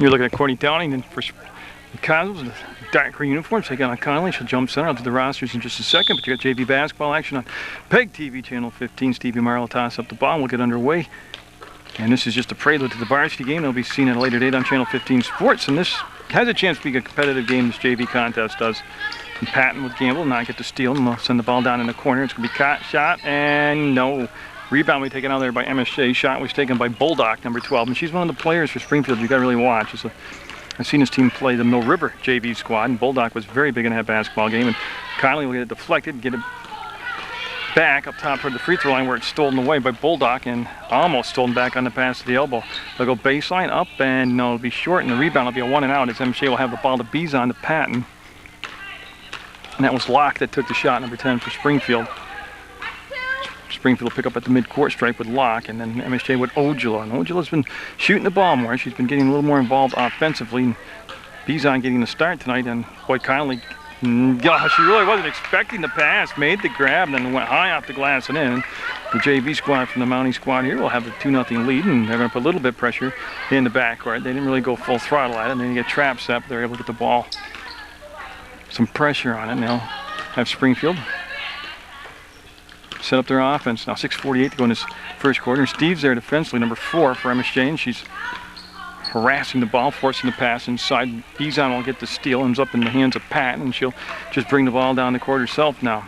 You're looking at Courtney Downing and for the Cosmos, the dark green uniforms, taking on Connolly. She'll jump center. I'll do the rosters in just a second, but you got JV basketball action on PEGTV channel 15. Stevie Marl will toss up the ball and we'll get underway. And this is just a prelude to the varsity game. They'll be seen at a later date on channel 15 Sports, and this has a chance to be a competitive game, this JV contest does. And Patton with Gamble, not get the steal, and they'll send the ball down in the corner. It's going to be caught, shot, and no. Rebound will be taken out there by MSJ. Shot was taken by Bulldog, number 12. And she's one of the players for Springfield you've got to really watch. I've seen this team play the Mill River JV squad, and Bulldog was very big in that basketball game. And Connolly will get it deflected, get it back up top toward the free throw line where it's stolen away by Bulldog and almost stolen back on the pass to the elbow. They'll go baseline up, and no, it'll be short, and the rebound will be a 1 and out as MSJ will have the ball to Bizon to Patton. And that was Locke that took the shot, number 10 for Springfield. Springfield will pick up at the mid-court stripe with Locke, and then MSJ with Ojula. And Ojula's been shooting the ball more. She's been getting a little more involved offensively. And Bizon getting the start tonight, and boy, Connolly, gosh, she really wasn't expecting the pass. Made the grab, and then went high off the glass and in. The JV squad from the Mountie squad here will have the 2-0 lead, and they're going to put a little bit of pressure in the backcourt. They didn't really go full throttle at it, and then you get trap set, but they're able to get the ball. Some pressure on it now. Have Springfield set up their offense. Now 6:48 to go in this first quarter. And Steve's there defensively, number 4 for MSJ, and she's harassing the ball, forcing the pass inside. Bizon will get the steal, ends up in the hands of Patton, and she'll just bring the ball down the court herself now.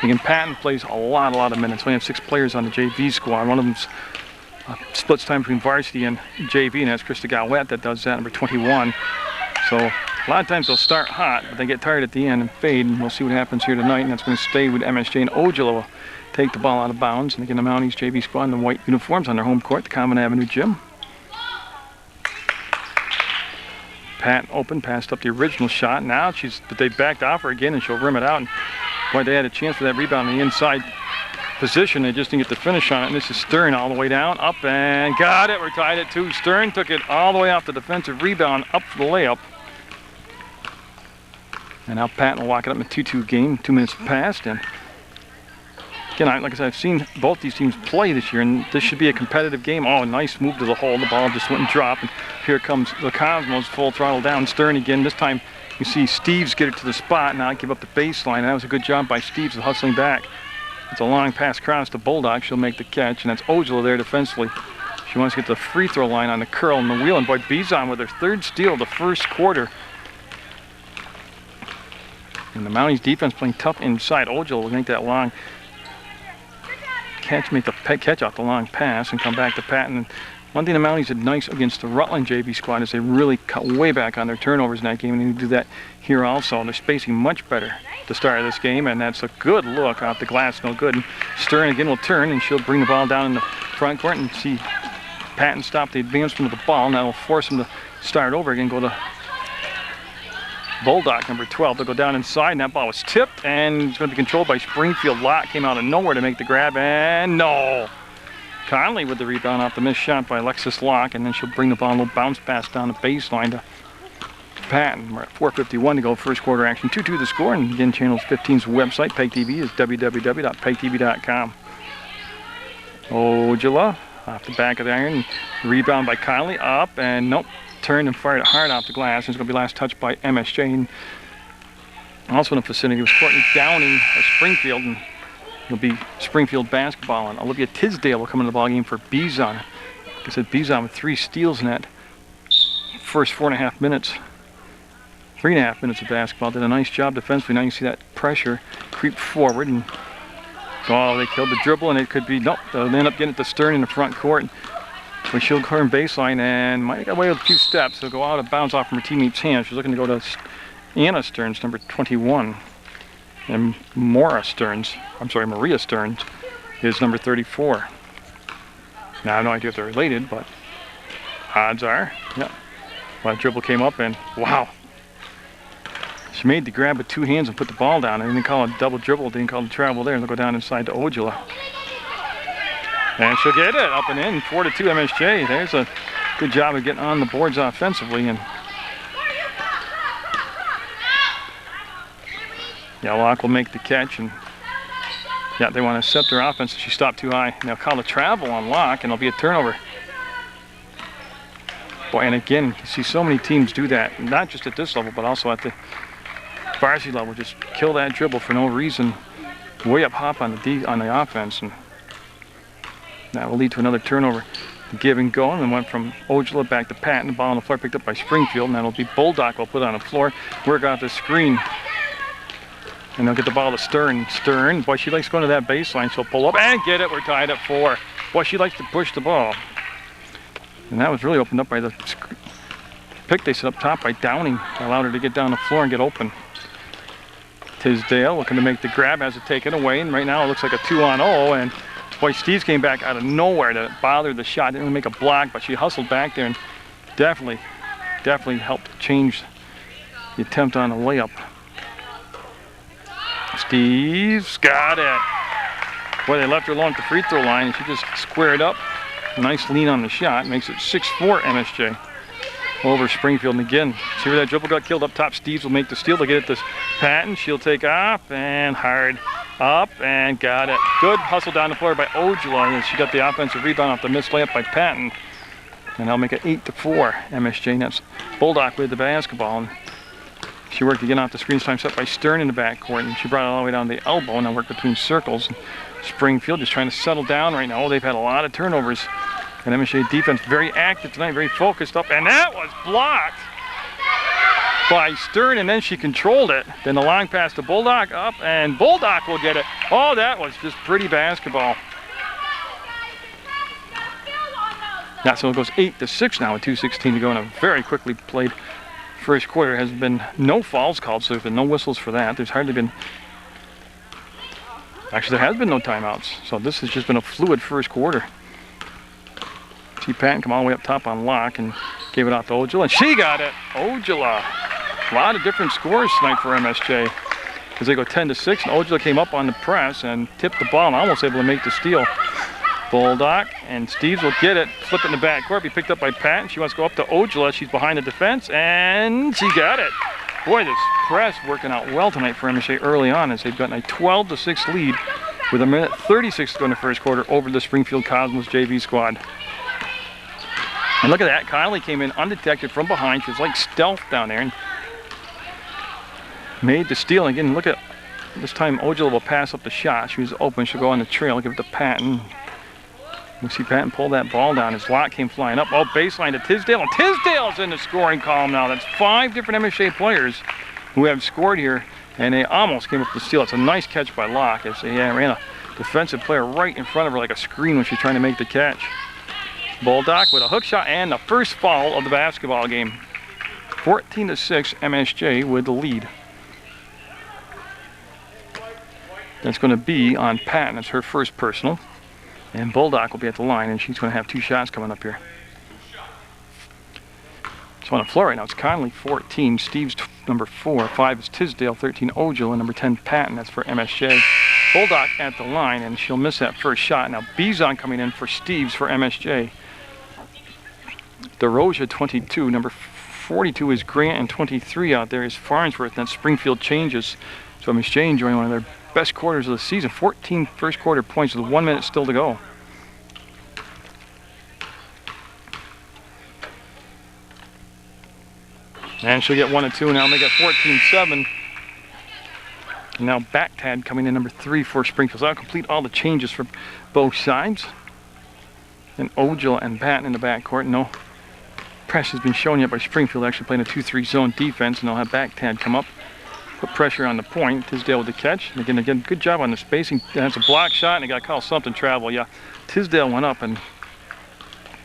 Again, Patton plays a lot of minutes. We have 6 players on the JV squad. One of them's splits time between varsity and JV, and that's Krista Galwet that does that, number 21. So a lot of times they'll start hot, but they get tired at the end and fade, and we'll see what happens here tonight, and that's going to stay with MSJ. And Ojula will take the ball out of bounds, and again the Mounties JV squad in the white uniforms on their home court, the Common Avenue gym. Pat open, passed up the original shot. Now but they backed off her again, and she'll rim it out. And boy, they had a chance for that rebound in the inside position. They just didn't get the finish on it. And this is Stern all the way down, up, and got it. We're tied at 2. Stern took it all the way off the defensive rebound, up for the layup. And now Patton will walk it up in a 2-2 game. 2 minutes passed, and again, like I said, I've seen both these teams play this year, and this should be a competitive game. Oh, nice move to the hole. The ball just went and dropped, and here comes the Cosmos full throttle down. Stern again. This time you see Steves get it to the spot, now give up the baseline. That was a good job by Steves hustling back. It's a long pass cross to Bulldog. She'll make the catch, and that's Ojula there defensively. She wants to get to the free throw line on the curl and the wheel, and boy, Bizon with her 3rd steal of the first quarter. And the Mounties defense playing tough inside. Ojula will make that long catch, make the catch off the long pass, and come back to Patton. And one thing the Mounties did nice against the Rutland JV squad is they really cut way back on their turnovers in that game, and they do that here also. And they're spacing much better to start this game, and that's a good look off the glass, no good. And Stern again will turn, and she'll bring the ball down in the front court, and see Patton stop the advancement of the ball. Now will force him to start over again, go to Bulldog, number 12. They'll go down inside, and that ball was tipped, and it's going to be controlled by Springfield. Locke came out of nowhere to make the grab, and no. Conley with the rebound off the missed shot by Alexis Locke, and then she'll bring the ball, a little bounce pass down the baseline to Patton. We're at 4:51 to go, first quarter action. 2-2 the score, and again, Channel 15's website, PEGTV, is www.pegtv.com. Ojula off the back of the iron, rebound by Conley, up, and nope. Turned and fired it hard off the glass. It's going to be last touched by MSJ. And also in the vicinity was Courtney Downing of Springfield, and it'll be Springfield basketball. And Olivia Tisdale will come into the ballgame for Bizon. Like I said, Bizon with 3 steals in that first 4.5 minutes. 3.5 minutes of basketball. Did a nice job defensively. Now you see that pressure creep forward, and oh, they killed the dribble, and it could be, nope, they'll end up getting it to Stern in the front court. So she'll turn baseline and might get away with a few steps. She'll go out of bounds off from her teammate's hand. She's looking to go to Anna Stearns, number 21. And Maria Stearns is number 34. Now I have no idea if they're related, but odds are, yeah. Well, that dribble came up, and wow. She made the grab with 2 hands and put the ball down. They didn't call it a double dribble, they didn't call it travel there. And they'll go down inside to Ojula. And she'll get it up and in, 4-2 MSJ. There's a good job of getting on the boards offensively. And yeah, Locke will make the catch, and yeah, they want to set their offense. She stopped too high. They'll call a travel on Locke, and it'll be a turnover. Boy, and again, you see so many teams do that, not just at this level, but also at the varsity level. Just kill that dribble for no reason, way up hop on the offense, and that will lead to another turnover. Give and go, and then went from Ojala back to Patton. The ball on the floor picked up by Springfield, and that'll be Bulldog will put on the floor, work out the screen, and they'll get the ball to Stern. Stern, boy, she likes going to that baseline. She'll pull up and get it. We're tied at 4. Boy, she likes to push the ball, and that was really opened up by the pick they set up top by Downing. Allowed her to get down the floor and get open. Tisdale looking to make the grab, has it taken away, and right now it looks like a 2-on-0, and boy, Steves came back out of nowhere to bother the shot. Didn't make a block, but she hustled back there and definitely helped change the attempt on the layup. Steves got it. Boy, they left her alone at the free throw line, and she just squared up. Nice lean on the shot. Makes it 6-4 MSJ over Springfield. And again, see where that dribble got killed up top. Steves will make the steal to get it to Patton. She'll take off and hard. Up and got it. Good hustle down the floor by Ojala, and she got the offensive rebound off the missed layup by Patton. And that'll make it 8-4 MSJ. And that's Bulldog with the basketball. And she worked again off the screen, time set by Stern in the backcourt, and she brought it all the way down to the elbow, and now worked between circles. And Springfield just trying to settle down right now. They've had a lot of turnovers. And MSJ defense very active tonight, very focused up, and that was blocked by Stern, and then she controlled it. Then the long pass to Bulldog up, and Bulldog will get it. Oh, that was just pretty basketball. Yeah, so it goes 8-6 now with 2:16 to go in a very quickly played first quarter. Has been no fouls called, so there's been no whistles for that. There's hardly been, actually there has been no timeouts. So this has just been a fluid first quarter. See Patton come all the way up top on lock and gave it off to Ojala, and she got it. Ojala. A lot of different scores tonight for MSJ as they go 10-6, and Ojala came up on the press and tipped the ball and almost able to make the steal. Bulldog and Steves will get it, flip it in the backcourt, be picked up by Patton. She wants to go up to Ojala. She's behind the defense, and she got it. Boy, this press working out well tonight for MSJ early on as they've gotten a 12-6 lead with 1:36 to go in the first quarter over the Springfield Cosmos JV squad. And look at that, Kylie came in undetected from behind. She was like stealth down there and made the steal. Again, look at this time Ojala will pass up the shot. She was open, she'll go on the trail, give it to Patton. We'll see Patton pull that ball down. His lock came flying up. Oh, baseline to Tisdale, and Tisdale's in the scoring column now. That's 5 different MSJ players who have scored here, and they almost came up with the steal. It's a nice catch by Locke as they ran a defensive player right in front of her like a screen when she's trying to make the catch. Bulldog with a hook shot and the first foul of the basketball game. 14-6 MSJ with the lead. That's going to be on Patton. It's her first personal. And Bulldog will be at the line, and she's going to have 2 shots coming up here. So on the floor right now, it's Conley 14, Steves number 4, 5 is Tisdale, 13 Ojala, and number 10 Patton. That's for MSJ. Bulldog at the line, and she'll miss that first shot. Now Bizon coming in for Steves for MSJ. DeRoja 22, number 42 is Grant, and 23 out there is Farnsworth. And that Springfield changes. So MSJ enjoying one of their best quarters of the season. 14 first quarter points with 1 minute still to go. And she'll get 1 and 2 now, make it 14-7. And now Backtad coming in number 3 for Springfield. So that'll complete all the changes for both sides. And Ojala and Patton in the backcourt. No press has been shown yet by Springfield, actually playing a 2-3 zone defense, and they'll have Backtad come up, put pressure on the point. Tisdale with the catch. And again, good job on the spacing. That's a block shot, and they got to call something travel. Yeah, Tisdale went up and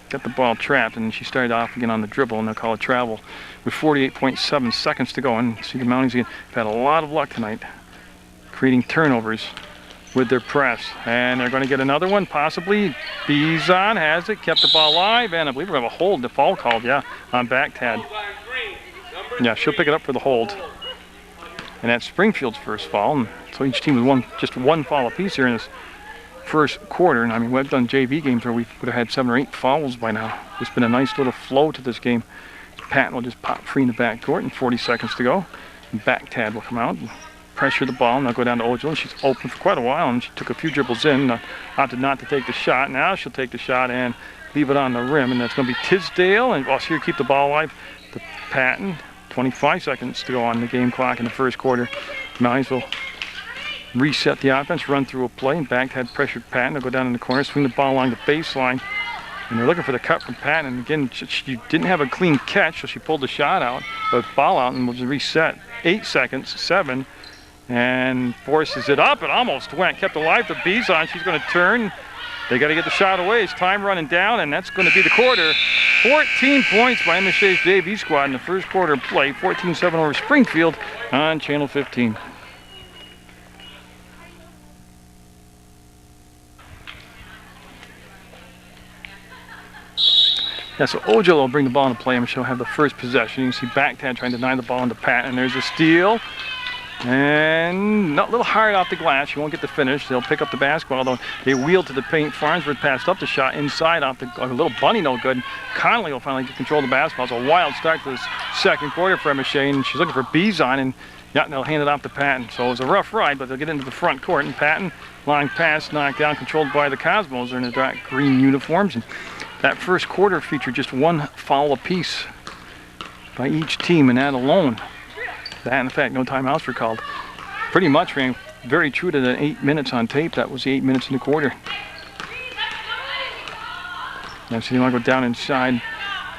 got the ball trapped, and she started off again on the dribble, and they'll call it travel with 48.7 seconds to go. And see the Mounties again have had a lot of luck tonight creating turnovers with their press, and they're going to get another one possibly. Bizon has it, kept the ball alive, and I believe we have a hold, the foul called, yeah, on Backtad. Yeah, she'll pick it up for the hold, and that's Springfield's first foul. And so each team with just one foul apiece here in this first quarter. And I mean, we've done JV games where we would have had 7 or 8 fouls by now. It's been a nice little flow to this game. Patton will just pop free in the backcourt, and 40 seconds to go. And Backtad will come out and pressure the ball, and they'll go down to Ojala. She's open for quite a while, and she took a few dribbles in, opted not to take the shot. Now she'll take the shot, and leave it on the rim, and that's going to be Tisdale, and well, here keep the ball alive to Patton. 25 seconds to go on the game clock in the first quarter. Might as well reset the offense, run through a play, and Baghdad pressured Patton. They'll go down in the corner, swing the ball along the baseline, and they're looking for the cut from Patton. And again, she didn't have a clean catch, so she pulled the shot out, the ball out, and we'll just reset. 8 seconds, 7, and forces it up. It almost went, kept alive to Bizon. She's going to turn. They got to get the shot away. It's time running down, and that's going to be the quarter. 14 points by MSJ's JV squad in the first quarter of play. 14-7 over Springfield on Channel 15. Yeah, so Ojala will bring the ball into play, and she'll have the first possession. You can see Baghdad trying to deny the ball into Patton. There's a steal. And a little hard off the glass. She won't get the finish. They'll pick up the basketball, though. They wheel to the paint. Farnsworth passed up the shot inside off the a little bunny, no good. Connolly will finally get control of the basketball. It's a wild start to this second quarter for MSJ, and she's looking for Bizon, and yeah, they'll hand it off to Patton. So it was a rough ride, but they'll get into the front court, and Patton, long pass, knocked down, controlled by the Cosmos. They're in the dark green uniforms, and that first quarter featured just one foul apiece by each team, and that alone. That, in fact, no timeouts were called. Pretty much ran very true to the 8 minutes on tape. That was the 8 minutes in the quarter. Now, so you want to go down inside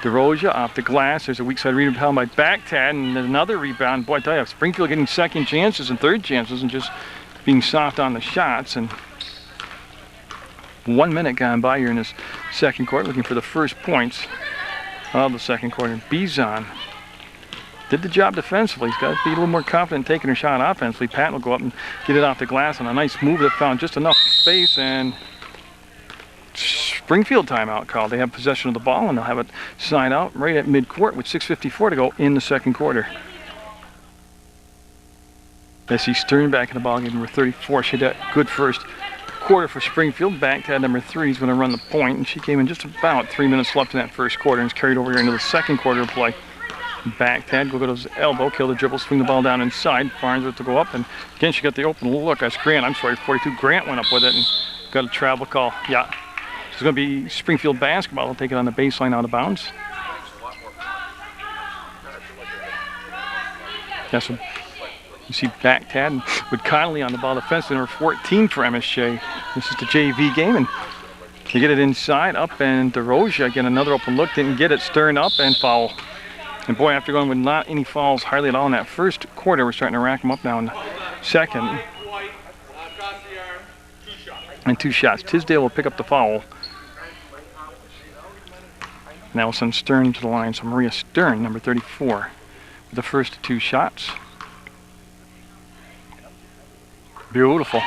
DeRosia off the glass. There's a weak side rebound by Baghdad, and another rebound. Boy, I tell you, Springfield getting second chances and third chances and just being soft on the shots. And 1 minute gone by here in this second quarter, looking for the first points of the second quarter. Bizon did the job defensively. He's got to be a little more confident taking her shot offensively. Patton will go up and get it off the glass on a nice move that found just enough space, and Springfield timeout called. They have possession of the ball, and they'll have it signed out right at midcourt with 6:54 to go in the second quarter. Bessie Stern back in the ball game, number 34. She had that good first quarter for Springfield. Baghdad, number 3, is going to run the point, and she came in just about 3 minutes left in that first quarter and is carried over here into the second quarter of play. Baghdad will go to his elbow, kill the dribble, swing the ball down inside. Farnsworth to go up, and again she got the open look. That's Grant. I'm sorry, 42. Grant went up with it and got a travel call. Yeah, it's going to be Springfield basketball. They'll take it on the baseline out of bounds. Yeah, so you see Baghdad with Connolly on the ball defensively, number 14 for MSJ. This is the JV game, and they get it inside, up, and DeRosia, again, another open look, didn't get it. Stern up and foul. And boy, after going with not any fouls hardly at all in that first quarter, we're starting to rack them up now in the second. And 2 shots. Tisdale will pick up the foul. Now we'll send Stern to the line. So Maria Stern, number 34, with the first 2 shots. Beautiful.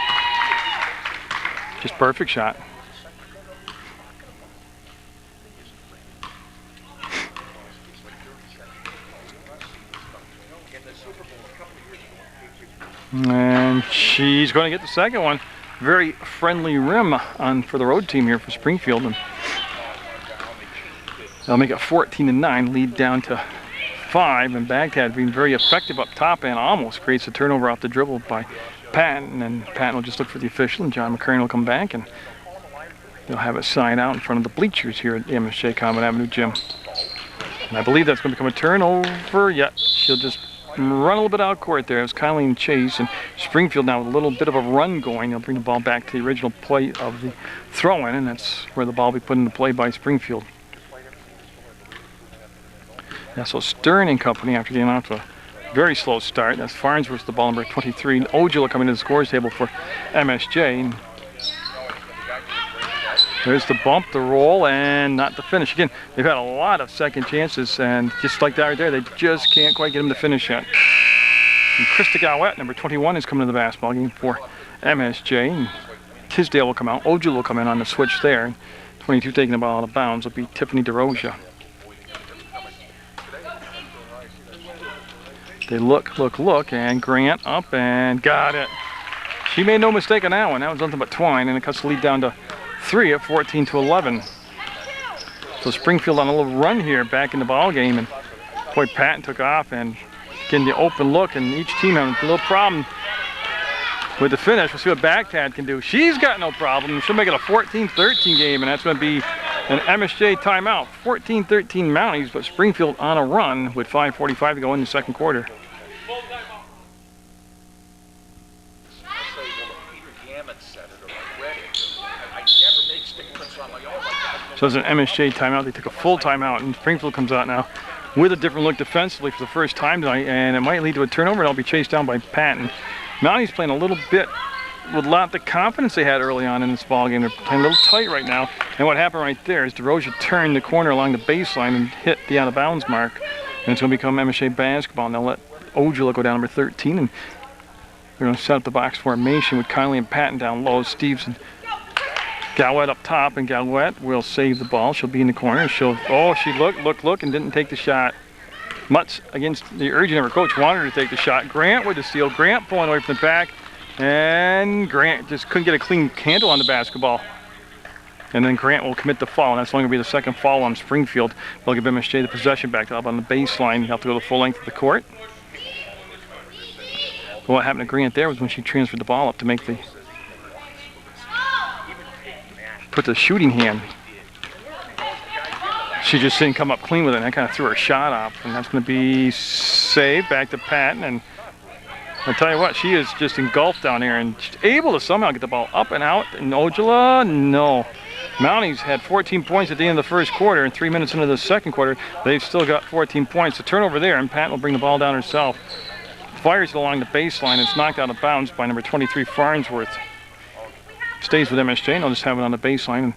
Just perfect shot. And she's going to get the second one. Very friendly rim on for the road team here for Springfield, and they'll make it 14-9, lead down to 5. And Baghdad being very effective up top and almost creates a turnover off the dribble by Patton, and Patton will just look for the official, and John McCurran will come back, and they'll have it sign out in front of the bleachers here at the MSJ Common Avenue Gym. And I believe that's going to become a turnover. Yeah, she'll just run a little bit out court there. It was Conley and Chase, and Springfield now with a little bit of a run going. They'll bring the ball back to the original play of the throw-in, and that's where the ball will be put into play by Springfield. Yeah, so Stern and company, after getting off to a very slow start, that's Farnsworth, the ball number 23, and Ojala coming to the scores table for MSJ. And there's the bump, the roll, and not the finish. Again, they've had a lot of second chances, and just like that right there, they just can't quite get them to finish yet. And Krista Gowett, number 21, is coming to the basketball game for MSJ. And Tisdale will come out. Ojala will come in on the switch there. 22 taking the ball out of bounds will be Tiffany DeRosia. They look, and Grant up and got it. She made no mistake on that one. That was nothing but twine, and it cuts the lead down to 3 at 14-11. So Springfield on a little run here back in the ball game, and boy, Patton took off and getting the open look, and each team having a little problem with the finish. We'll see what Baghdad can do. She's got no problem. She'll make it a 14-13 game, and that's going to be An MSJ timeout, 14-13 Mounties, but Springfield on a run with 5:45 to go in the second quarter. So it's an MSJ timeout. They took a full timeout, and Springfield comes out now with a different look defensively for the first time tonight, and it might lead to a turnover, and I'll be chased down by Patton. Mounties playing a little bit with not the confidence they had early on in this ball game. They're playing a little tight right now. And what happened right there is DeRosa turned the corner along the baseline and hit the out of bounds mark. And it's going to become MSJ basketball. And they'll let Ojula go down number 13. And they're going to set up the box formation with Conley and Patton down low. Steves and Galwet up top. And Galwet will save the ball. She'll be in the corner. She looked, and didn't take the shot. Mutz, against the urging of her coach, wanted her to take the shot. Grant with the steal. Grant pulling away from the back. And Grant just couldn't get a clean handle on the basketball. And then Grant will commit the foul, and that's only going to be the second foul on Springfield. They'll give MSJ the possession back up on the baseline. They'll have to go the full length of the court. But what happened to Grant there was when she transferred the ball up to make the put the shooting hand. She just didn't come up clean with it, and that kind of threw her shot off. And that's going to be saved back to Patton. And I'll tell you what, she is just engulfed down here and able to somehow get the ball up and out. And Ojula, no. Mounties had 14 points at the end of the first quarter, and 3 minutes into the second quarter, they've still got 14 points. The turnover there, and Patton will bring the ball down herself. Fires it along the baseline. It's knocked out of bounds by number 23, Farnsworth. Stays with MSJ, and they'll just have it on the baseline. And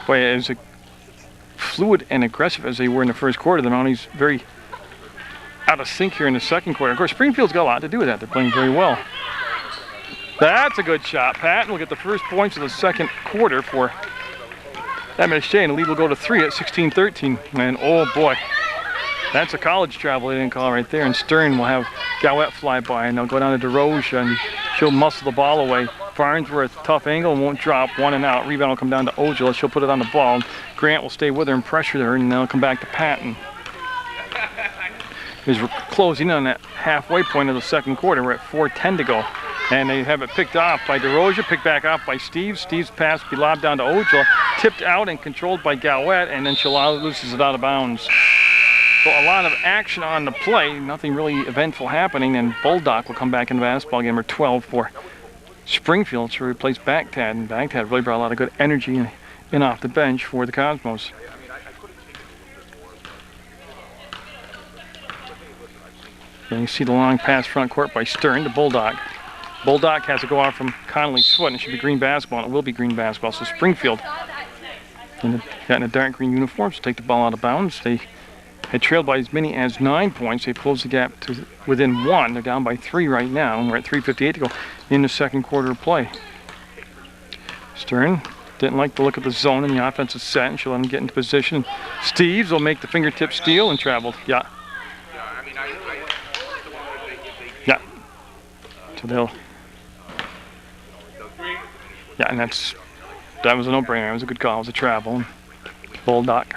boy, as fluid and aggressive as they were in the first quarter, the Mounties very out of sync here in the second quarter. Of course, Springfield's got a lot to do with that. They're playing very well. That's a good shot. Patton will get the first points of the second quarter for MSJ, and the lead will go to 3 at 16-13. And oh boy, that's a college travel they didn't call right there. And Stern will have Galwet fly by, and they'll go down to DeRosa, and she'll muscle the ball away. Farnsworth, tough angle, and won't drop, 1 and out. Rebound will come down to Ojula. She'll put it on the ball. Grant will stay with her and pressure her, and then they'll come back to Patton. We're closing in on that halfway point of the second quarter. We're at 4:10 to go. And they have it picked off by DeRosa, picked back off by Steves. Steves' pass will be lobbed down to Ojula, tipped out and controlled by Galwet, and then she loses it out of bounds. So a lot of action on the play, nothing really eventful happening, and Bulldog will come back in the basketball game, number 12 for Springfield to replace Baghdad. And Baghdad really brought a lot of good energy in off the bench for the Cosmos. And you see the long pass front court by Stern to Bulldog. Bulldog has to go out from Connolly's foot, and it should be green basketball, and it will be green basketball. So Springfield, got in a dark green uniform, to take the ball out of bounds. They had trailed by as many as 9 points. They closed the gap to within 1. They're down by 3 right now, and we're at 3:58 to go in the second quarter of play. Stern didn't like the look of the zone in the offensive set, and she'll let him get into position. Steves will make the fingertip steal and travel. Yeah. So they'll, and that was a no-brainer. It was a good call. It was a travel. Bulldog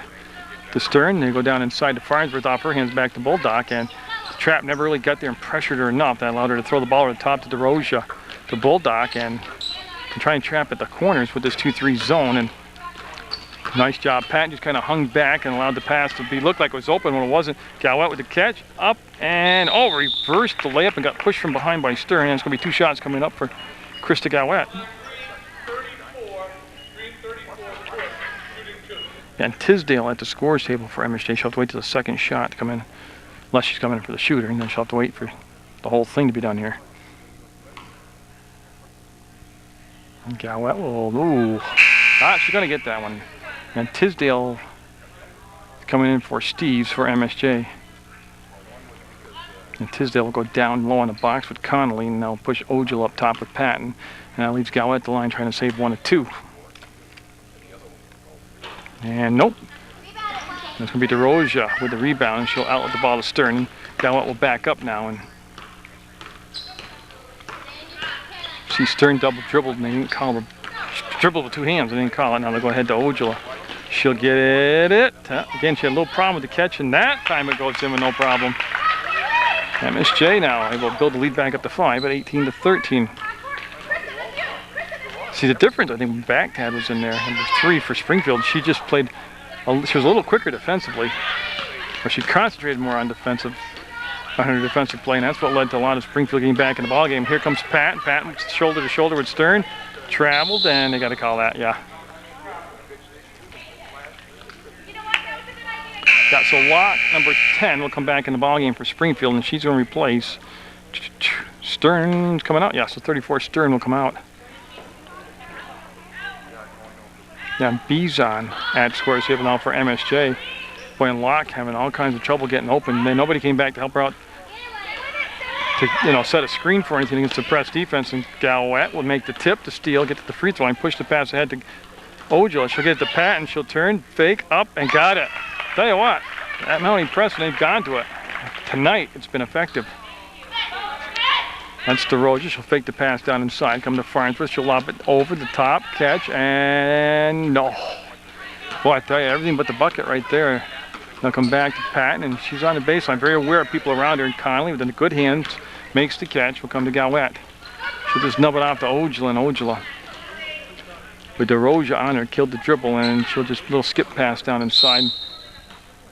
to Stern. They go down inside to Farnsworth, off her hands back to Bulldog, and the trap never really got there and pressured her enough. That allowed her to throw the ball over the top to DeRosa, to Bulldog, and try and trap at the corners with this 2-3 zone. And nice job. Patton just kind of hung back and allowed the pass to look like it was open when it wasn't. Galwet with the catch, up and reversed the layup and got pushed from behind by Stern. And it's going to be 2 shots coming up for Krista Galwet. And Tisdale at the scores table for MSJ. She'll have to wait till the second shot to come in, unless she's coming in for the shooter, and then she'll have to wait for the whole thing to be done here. And Galwet will, she's going to get that one. And Tisdale coming in for Steves for MSJ. And Tisdale will go down low on the box with Connolly, and they'll push Ojula up top with Patton. And that leaves Galwet at the line trying to save 1 of 2. And nope. That's going to be DeRosa with the rebound, and she'll outlet the ball to Stern. And Galwet will back up now. And see Stern double dribbled, and they didn't call the dribble with 2 hands. They didn't call it. Now they'll go ahead to Ojula. She'll get it. Again, she had a little problem with the catch, and that time it goes in with no problem. MSJ now able to build the lead back up to 5 at 18-13. See the difference, I think Baghdad was in there, number 3 for Springfield. She just played, she was a little quicker defensively, or she concentrated more on her defensive play, and that's what led to a lot of Springfield getting back in the ball game. Here comes Patton. Patton shoulder to shoulder with Stern, traveled, and they got to call that, yeah. Yeah, so Locke, number 10, will come back in the ball game for Springfield, and she's going to replace Stern's coming out. Yeah, so 34 Stern will come out. Yeah, Bizon at scores here now for MSJ. Boy, and Locke having all kinds of trouble getting open. Nobody came back to help her out to, set a screen for anything against the press defense. And Galwet will make the tip to steal, get to the free throw line, push the pass ahead to Ojala. She'll get it to Patton. She'll turn, fake, up, and got it. Tell you what, that Mountie press, they've gone to it. Tonight, it's been effective. That's DeRoja. She'll fake the pass down inside, come to Farnsworth. She'll lob it over the top, catch, and no. Boy, I tell you, everything but the bucket right there. They'll come back to Patton, and she's on the baseline, very aware of people around her. And Conley, with the good hands, makes the catch. Will come to Galwet. She'll just nub it off to Ojala, and Ojala, with DeRoja on her, killed the dribble, and she'll just little skip pass down inside.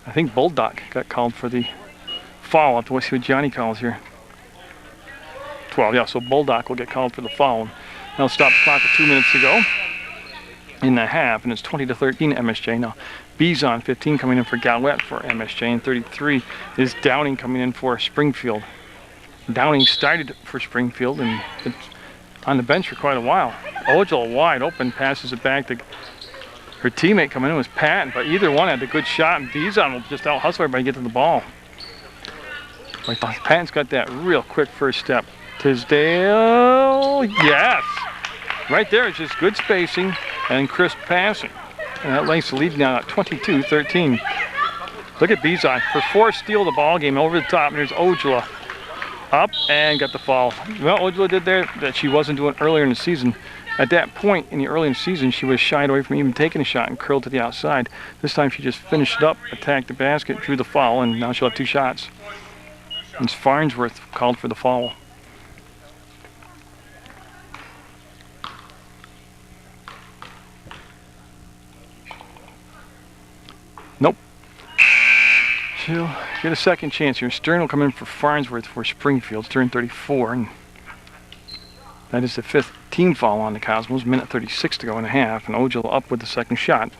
I think Bulldog got called for the foul. I'll have to see what Johnny calls here. 12, yeah, so Bulldog will get called for the foul. They'll stop the clock with 2 minutes to go in the half, and it's 20-13 MSJ. Now, Bizon, 15, coming in for Galwet for MSJ, and 33 is Downing coming in for Springfield. Downing started for Springfield and it's on the bench for quite a while. Ojala wide open, passes it back to her teammate coming in was Patton, but either one had a good shot, and Bizon will just out-hustle everybody to get to the ball. Like Patton's got that real quick first step. Tisdale, yes! Right there, it's just good spacing and crisp passing. And that lengths the lead now at 22-13. Look at Bizon. For 4 steal the ball game over the top, and there's Ojala up and got the foul. Well, Ojala did there that she wasn't doing earlier in the season. At that point in the early in the season, she was shied away from even taking a shot and curled to the outside. This time she just finished it up, attacked the basket, drew the foul, and now she'll have 2 shots. And Farnsworth called for the foul. Nope. She'll get a second chance here. Stern will come in for Farnsworth for Springfield. Stern 34. And that is the 5th team foul on the Cosmos. Minute 36 to go in the half. And Ojala up with the second shot.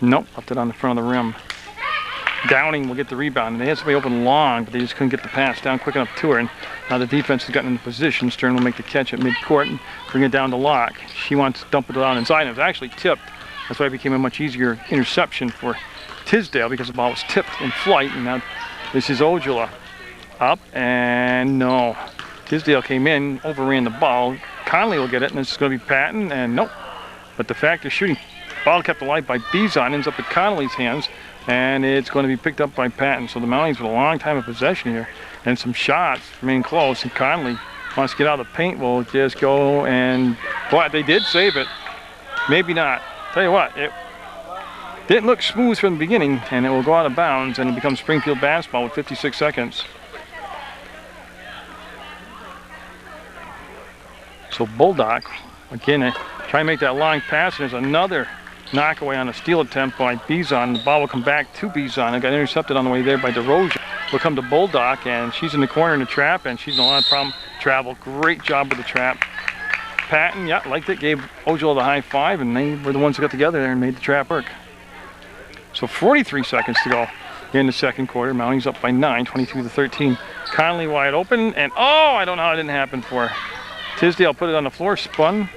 Nope. Left it on the front of the rim. Downing will get the rebound. And they had somebody open long, but they just couldn't get the pass down quick enough to her. And now the defense has gotten into position. Stern will make the catch at midcourt and bring it down to Locke. She wants to dump it down inside. And it was actually tipped. That's why it became a much easier interception for Tisdale, because the ball was tipped in flight. And now this is Ojala up, and no. Tisdale came in, overran the ball. Conley will get it, and it's going to be Patton, and nope. But the fact of shooting, ball kept alive by Bizon, ends up at Conley's hands, and it's going to be picked up by Patton. So the Mounties with a long time of possession here, and some shots remain close, and Conley wants to get out of the paint. Will just go, and boy, they did save it. Maybe not. Tell you what, it didn't look smooth from the beginning, and it will go out of bounds, and it becomes Springfield basketball with 56 seconds. So Bulldog, again, try and make that long pass, and there's another knockaway on a steal attempt by Bizon. The ball will come back to Bizon. It got intercepted on the way there by DeRoja. Will come to Bulldog, and she's in the corner in the trap, and she's in a lot of problem. Travel, great job with the trap. Patton, yeah, liked it, gave Ojala the high five, and they were the ones who got together there and made the trap work. So 43 seconds to go in the second quarter. Mounties up by 9, 22-13. Conley wide open, and oh, I don't know how it didn't happen for her. Tisdale put it on the floor, spun.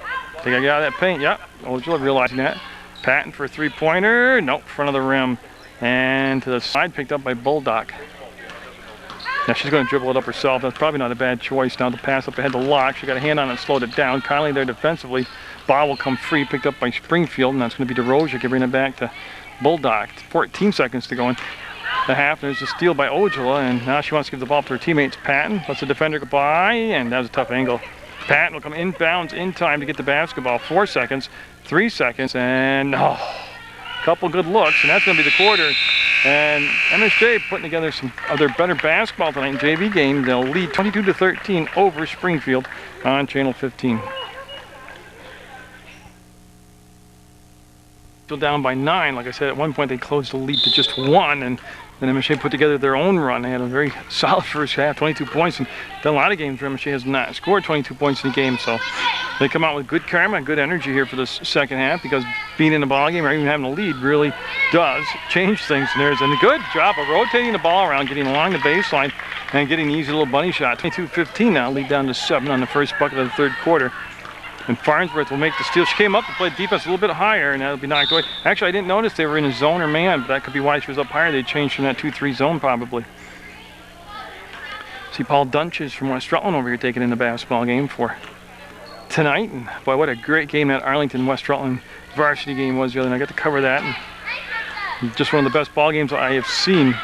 They got to get out of that paint, yeah. Ojala realizing that. Patton for a 3-pointer, nope, front of the rim. And to the side, picked up by Bulldog. Now she's going to dribble it up herself. That's probably not a bad choice. Now the pass up ahead to Locke. She got a hand on it, slowed it down. Conley there defensively. Ball will come free, picked up by Springfield, and that's going to be DeRoja. Can bring it back to Bulldog. 14 seconds to go in the half. There's a steal by Ojala, and now she wants to give the ball to her teammates. Patton lets the defender go by, and that was a tough angle. Patton will come inbounds in time to get the basketball. 4 seconds, 3 seconds, and a couple good looks, and that's going to be the quarter. And MSJ putting together some other better basketball tonight in JV game. They'll lead 22-13 over Springfield on Channel 15. Springfield down by 9. Like I said, at one point they closed the lead to just 1, and then MSJ put together their own run. They had a very solid first half, 22 points, and done a lot of games where MSJ has not scored 22 points in a game. So they come out with good karma and good energy here for this second half, because being in the ball game or even having a lead really does change things. And there's a good job of rotating the ball around, getting along the baseline, and getting an easy little bunny shot. 22-15 now, lead down to 7 on the first bucket of the third quarter. And Farnsworth will make the steal. She came up and played defense a little bit higher, and that'll be knocked away. Actually, I didn't notice they were in a zone or man, but that could be why she was up higher. They changed from that 2-3 zone probably. See Paul Dunches from West Rutland over here taking in the basketball game for tonight. And boy, what a great game that Arlington-West Rutland varsity game was the other night. I got to cover that. And just one of the best ball games I have seen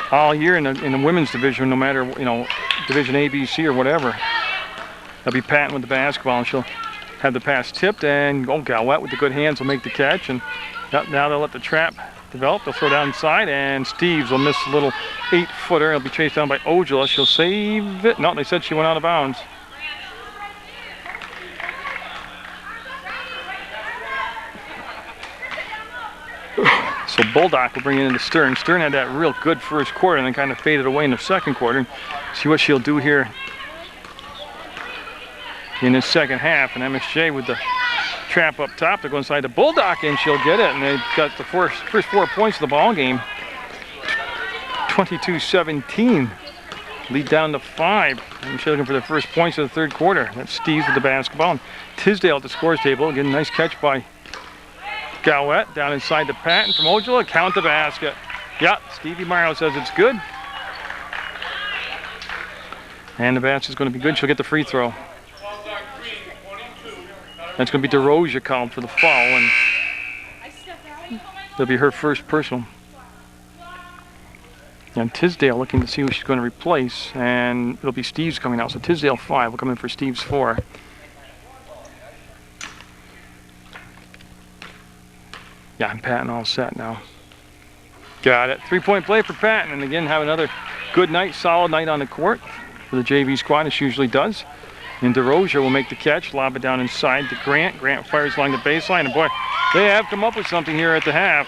all year in the women's division, no matter, you know, Division A, B, C, or whatever. That'll be Patton with the basketball, and she'll have the pass tipped, and Galwet with the good hands will make the catch. And now they'll let the trap develop. They'll throw down inside, and Steves will miss a little 8-footer. He'll be chased down by Ojala. She'll save it. No, they said she went out of bounds. So Bulldog will bring it into Stern. Stern had that real good first quarter and then kind of faded away in the second quarter. See what she'll do here in the second half. And MSJ with the trap up top to go inside the Bulldog, and she'll get it. And they've got the first 4 points of the ball game. 22-17. Lead down to 5. MSJ looking for the first points of the third quarter. That's Steves with the basketball. And Tisdale at the scores table. Getting a nice catch by Galwet down inside the Patton from Ojala. Count the basket. Yeah, Stevie Morrow says it's good. And the basket's going to be good. She'll get the free throw. That's going to be DeRosia called for the foul, and that'll be her first personal. And Tisdale looking to see who she's going to replace, and it'll be Steves coming out. So Tisdale 5 will come in for Steves 4. Yeah, and Patton all set now. Got it. 3-point play for Patton, and again have another good night, solid night on the court for the JV squad, as she usually does. And DeRosia will make the catch, lob it down inside to Grant. Grant fires along the baseline, and boy, they have come up with something here at the half.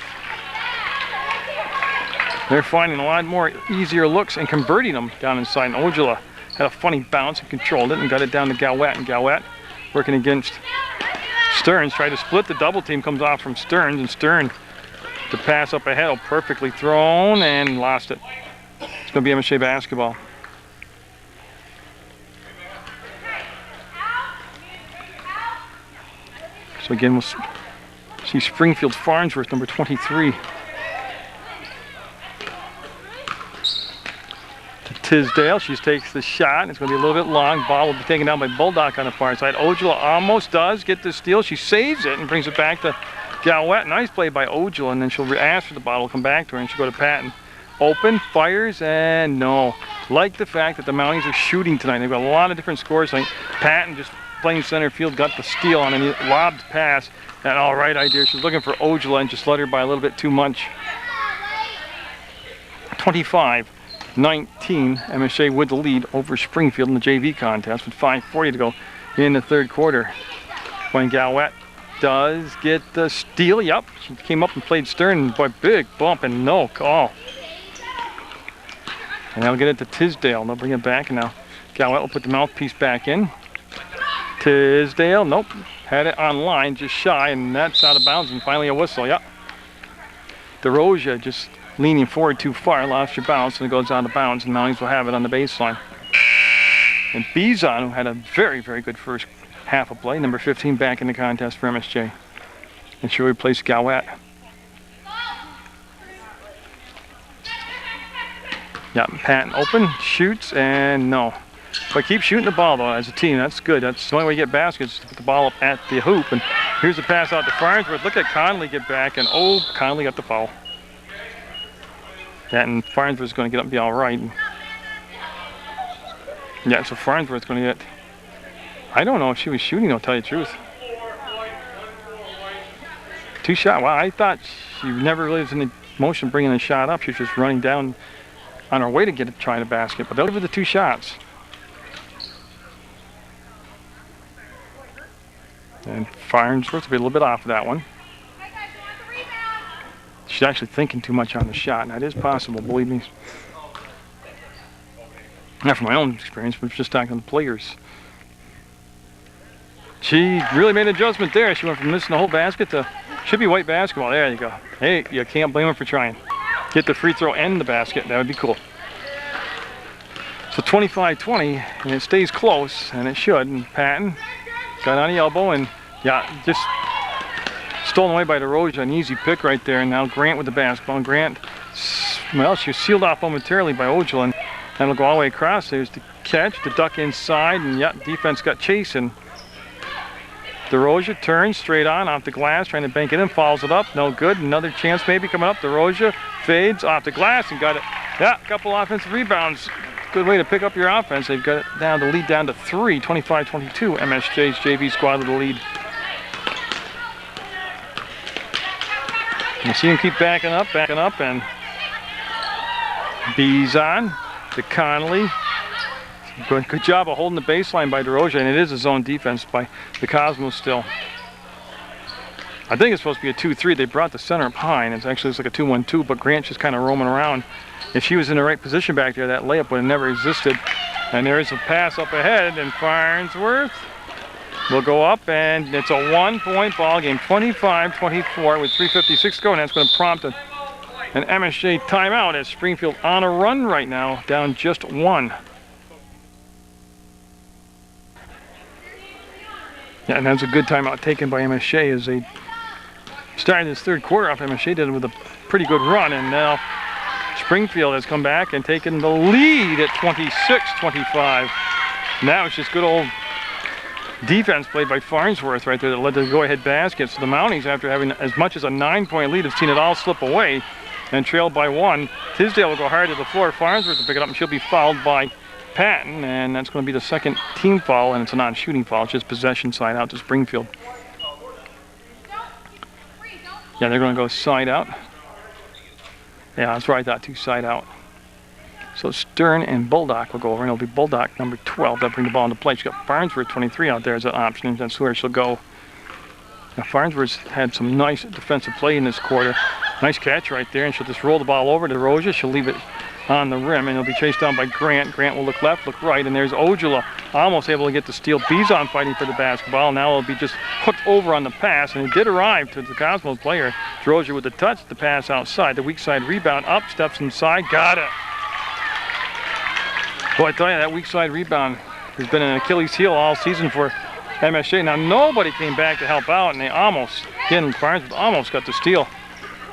They're finding a lot more easier looks and converting them down inside. And Ojala had a funny bounce and controlled it and got it down to Galwet. And Galwet working against Stearns, tried to split the double team, comes off from Stearns, and Stern to pass up ahead, perfectly thrown and lost it. It's going to be MSJ basketball. So again, we'll see Springfield Farnsworth, number 23. To Tisdale, she takes the shot. It's going to be a little bit long. Ball will be taken down by Bulldog on the far side. Ojala almost does get the steal. She saves it and brings it back to Galwet. Nice play by Ojala, and then she'll ask for the ball. Will come back to her, and she'll go to Patton. Open, fires, and no. Like the fact that the Mounties are shooting tonight. They've got a lot of different scores tonight. Patton just playing center field, got the steal on a lobbed pass. And all right idea. She's looking for Ojala and just led her by a little bit too much. 25-19, MSJ with the lead over Springfield in the JV contest with 5:40 to go in the third quarter. When Galwet does get the steal, yep, she came up and played Stern. Boy, big bump and no call. And they'll get it to Tisdale. They'll bring it back, and now Galwet will put the mouthpiece back in. Tisdale, nope, had it on line, just shy, and that's out of bounds, and finally a whistle, yep. DeRosia just leaning forward too far, lost your bounce, and it goes out of bounds, and Mounties will have it on the baseline. And Bizon, who had a very, very good first half of play, number 15 back in the contest for MSJ. And she'll replace Galwet. Yeah, Patton open, shoots, and no. But keep shooting the ball, though, as a team. That's good. That's the only way you get baskets, to put the ball up at the hoop. And here's the pass out to Farnsworth. Look at Conley get back, and oh, Conley got the foul. Yeah, and Farnsworth's going to get up and be all right. Yeah, so Farnsworth's going to get... I don't know if she was shooting, I'll tell you the truth. 2 shot. Wow, I thought she never really was in the motion bringing the shot up. She was just running down on her way to get it, trying to basket. But they'll give her the 2 shots. And Farnsworth will be a little bit off of that one. she's actually thinking too much on the shot. And that is possible, believe me. Not from my own experience, but just talking to the players. She really made an adjustment there. She went from missing the whole basket to should be white basketball. There you go. Hey, you can't blame her for trying. Get the free throw and the basket. That would be cool. So 25-20, and it stays close, and it should. And Patton got on the elbow, and yeah, just stolen away by DeRosa. An easy pick right there. And now Grant with the basketball. And Grant, well, she was sealed off momentarily by Ojulin. And it'll go all the way across. There's the catch, the duck inside, and yeah, defense got chasing. DeRosa turns straight on off the glass, trying to bank it in, follows it up, no good. Another chance maybe coming up. DeRosa fades off the glass and got it. Yeah, a couple offensive rebounds. Good way to pick up your offense. They've got it down, the lead down to 3, 25-22. MSJ's JV squad with the lead. You see him keep backing up, and B's on to Connolly. Good job of holding the baseline by DeRosa, and it is a zone defense by the Cosmos still. I think it's supposed to be a 2-3. They brought the center up high, and it's actually looks like a 2-1-2, but Grant's just kind of roaming around. If she was in the right position back there, that layup would have never existed. And there is a pass up ahead, and Farnsworth will go up, and it's a 1-point ball game, 25-24 with 3:56 to go, and that's going to prompt an MSJ timeout as Springfield on a run right now, down just 1. Yeah, and that's a good timeout taken by MSJ as they started this third quarter off. MSJ did it with a pretty good run, and now Springfield has come back and taken the lead at 26-25. Now it's just good old defense played by Farnsworth right there that led to the go-ahead basket. So the Mounties, after having as much as a 9-point lead, have seen it all slip away and trailed by 1. Tisdale will go hard to the floor. Farnsworth will pick it up, and she'll be fouled by Patton, and that's going to be the second team foul, and it's a non-shooting foul. It's just possession side out to Springfield. Yeah, they're going to go side out. Yeah, that's right, I thought, 2 side out. So Stern and Bulldog will go over, and it'll be Bulldog number 12 that bring the ball into play. She's got Farnsworth 23 out there as an option, and that's where she'll go. Now Farnsworth's had some nice defensive play in this quarter. Nice catch right there, and she'll just roll the ball over to DeRosa. She'll leave it on the rim, and it'll be chased down by Grant. Grant will look left, look right, and there's Ojula almost able to get the steal. Bizon fighting for the basketball. Now it'll be just hooked over on the pass, and it did arrive to the Cosmos player. DeRosa with the touch, the pass outside. The weak side rebound up, steps inside, got it. Boy, I tell you, that weak side rebound has been an Achilles heel all season for MSJ. Now nobody came back to help out, and they almost, again, Farnsworth almost got the steal.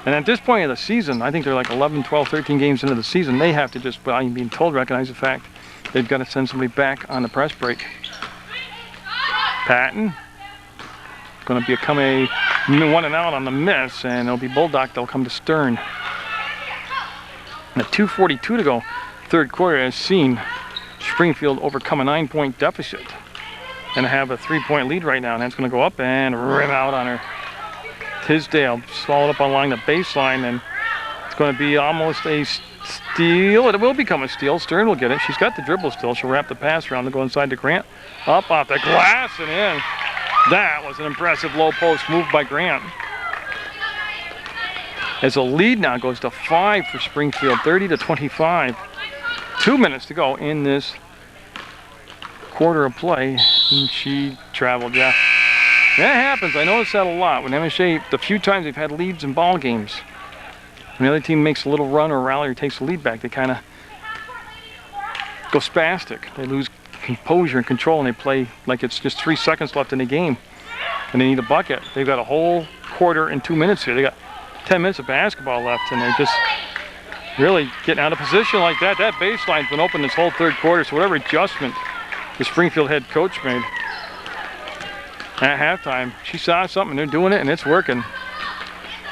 And at this point of the season, I think they're like 11, 12, 13 games into the season, they have to just, well, I'm being told, recognize the fact they've got to send somebody back on the press break. Patton going to become a 1 and out on the miss, and it'll be Bulldog. They'll come to Stern. And at 2:42 to go, third quarter has seen Springfield overcome a 9-point deficit and have a 3-point lead right now, and that's going to go up and rim out on her. Tisdale swallowed up along the baseline, and it's going to be almost a steal. It will become a steal. Stern will get it. She's got the dribble still. She'll wrap the pass around to go inside to Grant. Up off the glass and in. That was an impressive low post move by Grant. As the lead now goes to 5 for Springfield, 30-25. 2 minutes to go in this quarter of play, and she traveled, yeah. That happens. I notice that a lot. When MSJ, the few times they've had leads in ball games, when the other team makes a little run or rally or takes the lead back, they kind of go spastic. They lose composure and control, and they play like it's just 3 seconds left in the game, and they need a bucket. They've got a whole quarter and 2 minutes here. They got 10 minutes of basketball left, and they're just really getting out of position like that. That baseline's been open this whole third quarter, so whatever adjustment the Springfield head coach made at halftime, she saw something, they're doing it, and it's working.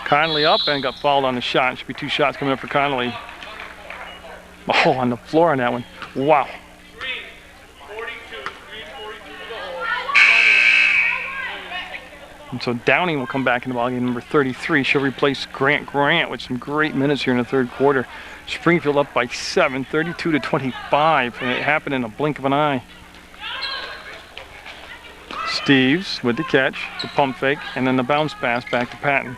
Connolly up and got fouled on the shot. Should be 2 shots coming up for Connolly. Oh, on the floor on that one. Wow. And so Downing will come back in the ballgame, number 33. She'll replace Grant with some great minutes here in the third quarter. Springfield up by 7, 32-25, and it happened in a blink of an eye. Steves with the catch, the pump fake, and then the bounce pass back to Patton.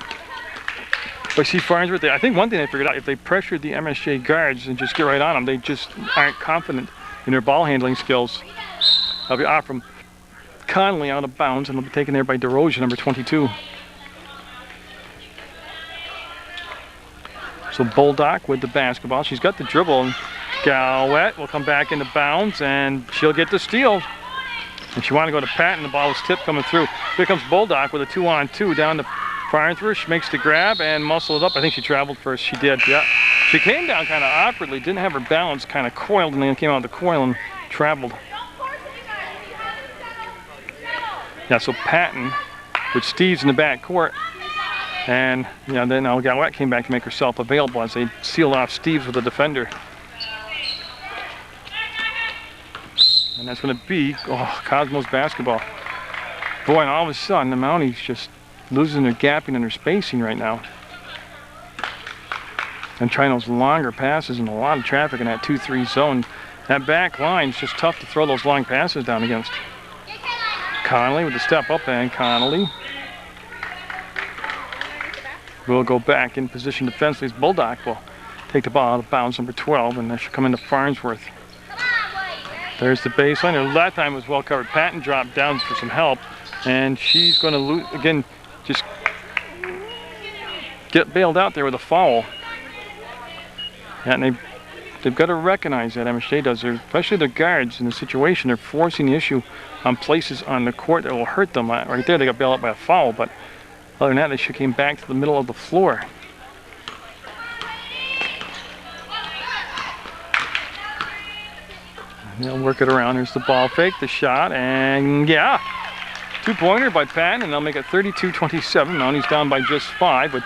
But see, Farnsworth, I think one thing they figured out, if they pressured the MSJ guards and just get right on them, they just aren't confident in their ball handling skills. That'll be off from Connolly out of bounds, and it'll be taken there by DeRozier, number 22. So Boldock with the basketball. She's got the dribble, and Galwet will come back into bounds, and she'll get the steal. And she wanted to go to Patton, the ball was tipped coming through. Here comes Boldock with a 2-on-2 down to Farnsworth. She makes the grab and muscled up. I think she traveled first. She did, yeah. She came down kind of awkwardly, didn't have her balance, kind of coiled, and then came out of the coil and traveled. Yeah, so Patton with Steves in the back court. And yeah, then now Galwet came back to make herself available as they sealed off Steves with a defender. And that's going to be Cosmos basketball. Boy, and all of a sudden, the Mounties just losing their gapping and their spacing right now. And trying those longer passes and a lot of traffic in that 2-3 zone. That back line is just tough to throw those long passes down against. Connolly with the step up, and Connolly will go back in position defensively. Boldock will take the ball out of bounds, number 12, and that should come into Farnsworth. There's the baseline. That time was well covered. Patton dropped down for some help, and she's going to lose again. Just get bailed out there with a foul. Yeah, and they've got to recognize that, MSJ does, especially their guards in the situation. They're forcing the issue on places on the court that will hurt them. Right there, they got bailed out by a foul, but other than that, they should came back to the middle of the floor. And they'll work it around. There's the ball fake, the shot, and yeah, two-pointer by Patton, and they'll make it 32-27. Mounties down by just 5 with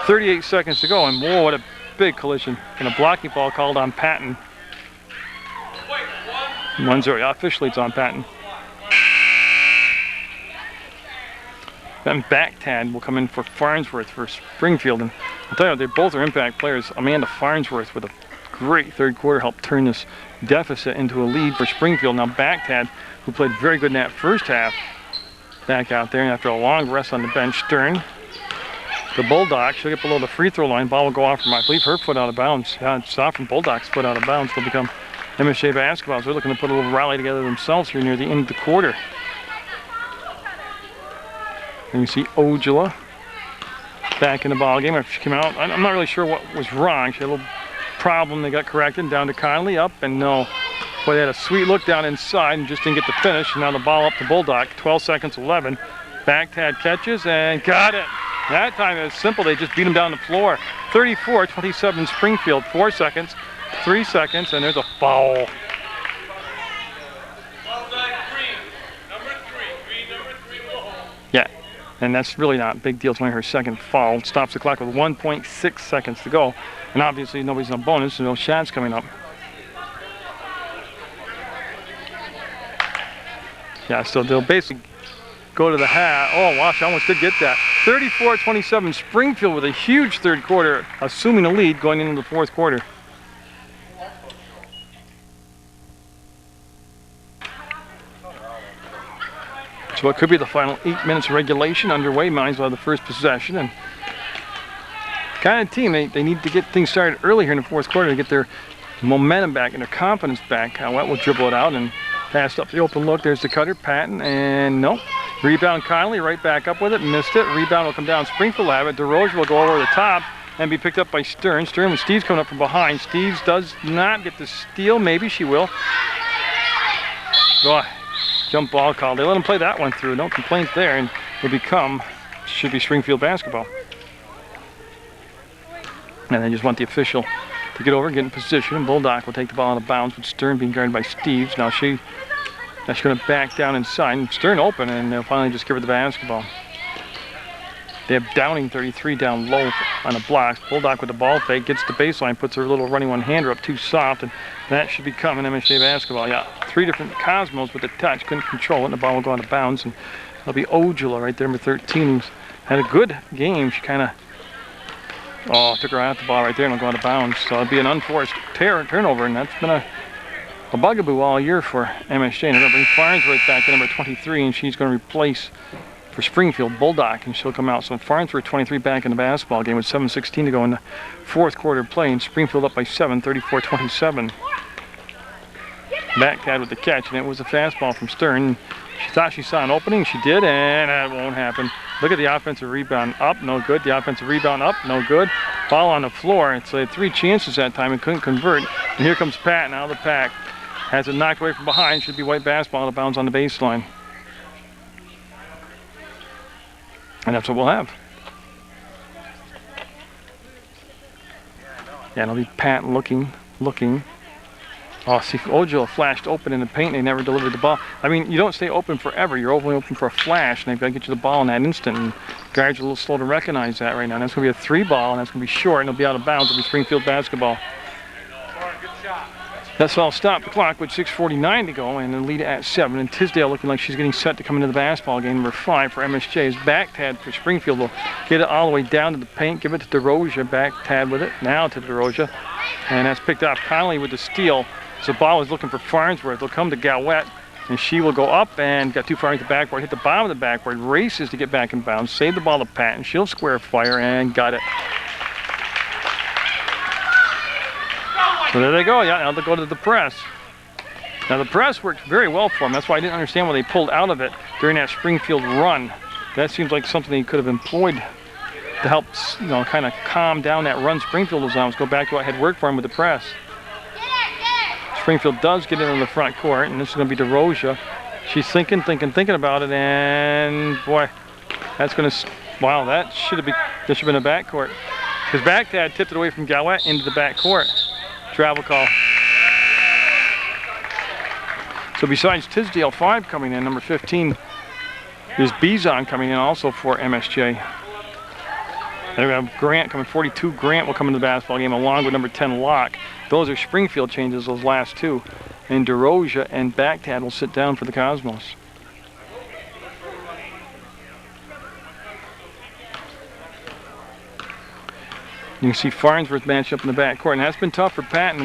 38 seconds to go, and whoa, what a big collision. And a blocking ball called on Patton. 1-0, yeah, officially it's on Patton. Then Backtad will come in for Farnsworth for Springfield, and I'll tell you, they both are impact players. Amanda Farnsworth with a great third quarter helped turn this deficit into a lead for Springfield. Now Backtad, who played very good in that first half, back out there, and after a long rest on the bench, Stern, the Bulldog, she'll get below the free throw line. Ball will go off from, I believe, her foot out of bounds. Yeah, it's off from Bulldog's foot out of bounds. They'll become MSJ basketball. So they're looking to put a little rally together themselves here near the end of the quarter. And you see Ojala back in the ball game after she came out. I'm not really sure what was wrong. She had a little problem. They got corrected. Down to Connolly, up and no. Boy, they had a sweet look down inside and just didn't get the finish. And now the ball up to Bulldog. 12 seconds, 11. Backtad catches and got it. That time it was simple. They just beat him down the floor. 34-27 Springfield. 4 seconds, 3 seconds, and there's a foul. Yeah, and that's really not a big deal. It's only her second foul. Stops the clock with 1.6 seconds to go. And obviously nobody's on bonus, so no shots coming up. Yeah, so they'll basically go to the half. Oh, wow, she almost did get that. 34-27 Springfield with a huge third quarter, assuming a lead going into the fourth quarter. So it could be the final 8 minutes of regulation underway. Mounties will have the first possession. And kind of team, they need to get things started early here in the fourth quarter to get their momentum back and their confidence back. Galwet will dribble it out and pass up the open look. There's the cutter, Patton, and nope. Rebound Connolly, right back up with it, missed it. Rebound will come down, Springfield will have it. DeRozier will go over the top and be picked up by Stern. Stern with Steves coming up from behind. Steves does not get the steal, maybe she will. Oh, jump ball call. They let him play that one through, no complaints there, and it'll should be Springfield basketball. And they just want the official to get over, get in position, and Bulldog will take the ball out of bounds with Stern being guarded by Steves. Now she's going to back down inside, and Stern open, and they'll finally just give her the basketball. They have Downing 33 down low on the blocks. Bulldog with the ball fake, gets the baseline, puts her little running one-hander up too soft, and that should become an MSJ basketball. Yeah, 3 different Cosmos with the touch, couldn't control it, and the ball will go out of bounds, and it'll be Ojala right there, number 13, who's had a good game. She kind of took her out the ball right there, and it'll go out of bounds. So it'll be an unforced turnover, and that's been a bugaboo all year for MSJ. And they're going to bring Farnsworth back to number 23, and she's going to replace for Springfield, Bulldog, and she'll come out. So Farnsworth 23 back in the basketball game with 7:16 to go in the fourth quarter play, and Springfield up by 7, 34-27. Backtad with the catch, and it was a fastball from Stern. She thought she saw an opening, she did, and that won't happen. Look at the offensive rebound, up, no good. The offensive rebound, up, no good. Ball on the floor. So they had 3 chances that time and couldn't convert. And here comes Patton out of the pack. Has it knocked away from behind. Should be white basketball out of bounds on the baseline. And that's what we'll have. Yeah, it'll be Patton looking. Oh, see, Ojo flashed open in the paint and they never delivered the ball. I mean, you don't stay open forever. You're only open for a flash, and they've got to get you the ball in that instant. And guards are a little slow to recognize that right now. And that's going to be a 3 ball, and that's going to be short, and it'll be out of bounds. It'll be Springfield basketball. That's all. Stop the clock with 6:49 to go, and the lead at 7. And Tisdale looking like she's getting set to come into the basketball game. Number 5 for MSJ's Backtad for Springfield will get it all the way down to the paint, give it to DeRosia. Backtad with it now to DeRosia, and that's picked off Connolly with the steal. So the ball is looking for Farnsworth. They'll come to Galwette, and she will go up and got too far into the backboard, hit the bottom of the backboard, races to get back in bounds, save the ball to Patton. She'll square fire and got it. So there they go. Yeah, now they'll go to the press. Now the press worked very well for them. That's why I didn't understand why they pulled out of it during that Springfield run. That seems like something they could have employed to help, you know, kind of calm down that run Springfield was on. Let's go back to what had worked for him with the press. Springfield does get into the front court, and this is going to be DeRosia. She's thinking about it, and boy, that's going to, wow, that should have been a backcourt. Because Backtad tipped it away from Galwette into the backcourt. Travel call. So besides Tisdale 5 coming in, number 15 is Bizon coming in also for MSJ. Then we have Grant coming, 42. Grant will come into the basketball game along with number 10 Locke. Those are Springfield changes, those last 2. And DeRosia and Backtad will sit down for the Cosmos. You can see Farnsworth match up in the backcourt, and that's been tough for Patton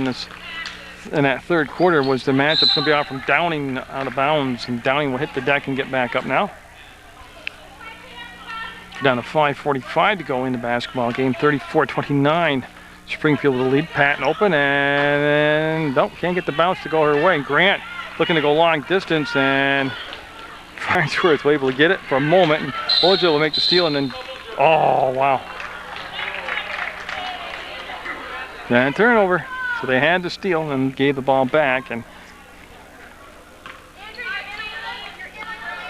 in that third quarter. Was the matchup going to be out from Downing out of bounds, and Downing will hit the deck and get back up now. Down to 5:45 to go in the basketball game, 34-29. Springfield with the lead. Patton open, and nope, can't get the bounce to go her way. Grant looking to go long distance, and Farnsworth was able to get it for a moment, and Ojo will make the steal, and then, oh wow. And turnover. So they had to steal and gave the ball back, and